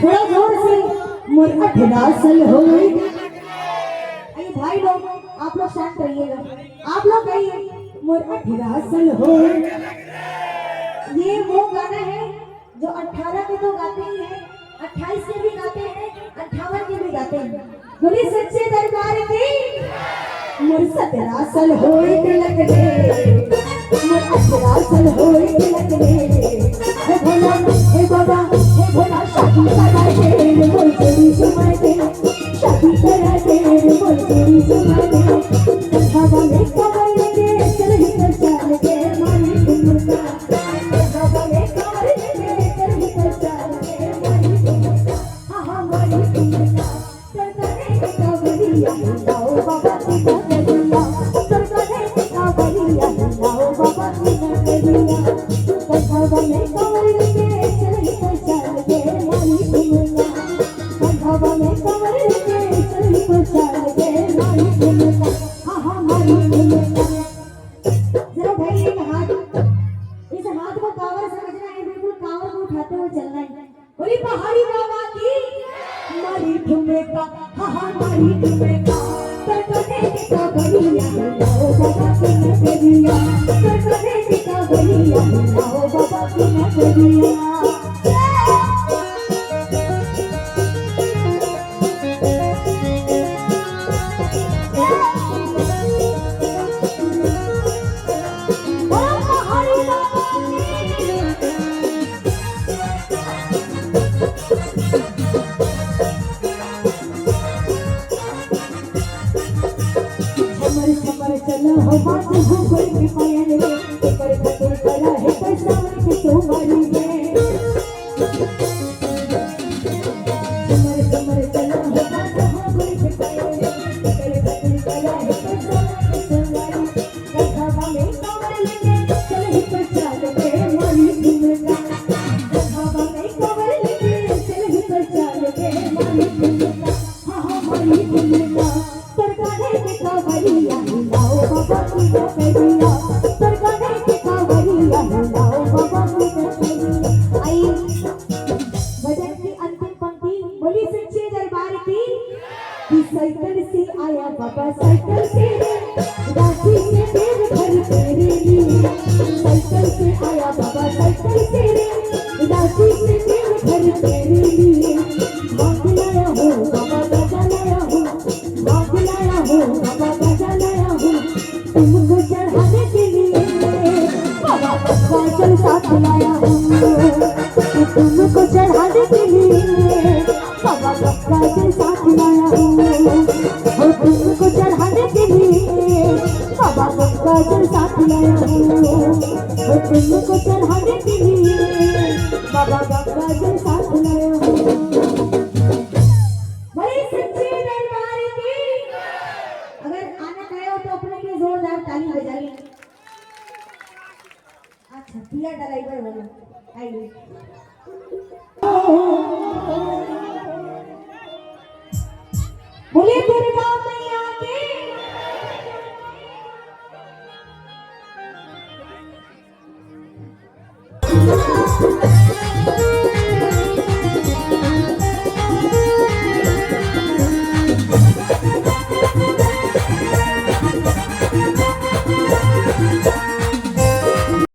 थोड़ा जोर से मोर अठरासल हो। अरे भाई लोग, आप लोग शांत रहिएगा। आप लोग कहिए मोर अठरासल हो। ये वो गाना है जो 18 के तो गाते ही हैं, 28 के भी गाते हैं, 58 के भी गाते हैं। बोली सच्चे दरबार की मोर 17 साल होए तिलक रे, मोर 18 साल होए तिलक रे। हे भोला हे बाबा हे भोला, शादी करा दे मोर तेरी सुमाय दे, शादी करा दे मोर तेरी सुमाय दे। बाबा में कमर के चल ही कर चाल के मारी तुमका, बाबा में कमर के चल ही कर चाल के मारी तुमका, हाँ हाँ मारी तुमका। सरकारे के कावड़िया लाओ बाबा की नगरिया, सरकारे के कावड़िया लाओ बाबा की नगरिया। बाबा में कमर के चल ही कर चाल के मारी तुमका, बाबा में कमर के चल ही कर चाल के मारी तुमका, हाँ हाँ मारी तुमका। जरा भाई एक हाथ, इस हाथ को कांवर समझना है, बिल्कुल कांवर को उठाते हुए चलना है। बोली पहाड़ी बाबा की मारी ठुमका, हाँ हाँ मारी ठुमका। सरकारे के कावड़िया लाओ बाबा की नगरिया, सरकारे के कावड़िया लाओ बाबा की नगरिया। चलो हो बात हो कोई के पायन रे, कर खतर करा है पैसा के तुम्हारी रे। समर समर चलो हो बात हो कोई के पायन रे, कर खतर करा है पैसा के तुम्हारी। बाबा में कमर लेके चल ही कर चाल के मारी तुमका, बाबा में कमर लेके चल ही कर चाल के मारी तुमका, हाँ हाँ मारी तुमका। सरकारे के कावड़िया लाओ बाबा की नगरिया, सरकारे के कावड़िया लाओ बाबा की नगरिया। आई भजन की अंतिम पंक्ति, बोली सच्चे दरबार की कि साइकिल से आया बाबा साइकिल से, राशि से देव घर तेरे लिए। साइकिल से आया बाबा साइकिल से, राशि से देव घर तेरे लिए। मांग लाया हूँ बाबा गजा लाया हूँ, मांग लाया हूँ बाबा गजा लाया हूँ, तुमको चढ़ाने के लिए। बाबा गंगा जल साथ लाया हूँ, तुमको चढ़ाने के लिए। बाबा गंगा जल साथ लाया हूँ, तुमको चढ़ाने के लिए। बाबा गंगा जल साथ लाया हूँ, तुमको चढ़ाने के लिए। बाबा गंगा जल साथ लाया हूँ। बड़ी सच्ची दरबार की। अगर आना चाहे हो तो अपने लिए जोरदार ताली बजाइए। अच्छा पिया ड्राइवर बोलो, आइए। बोले दुर्गा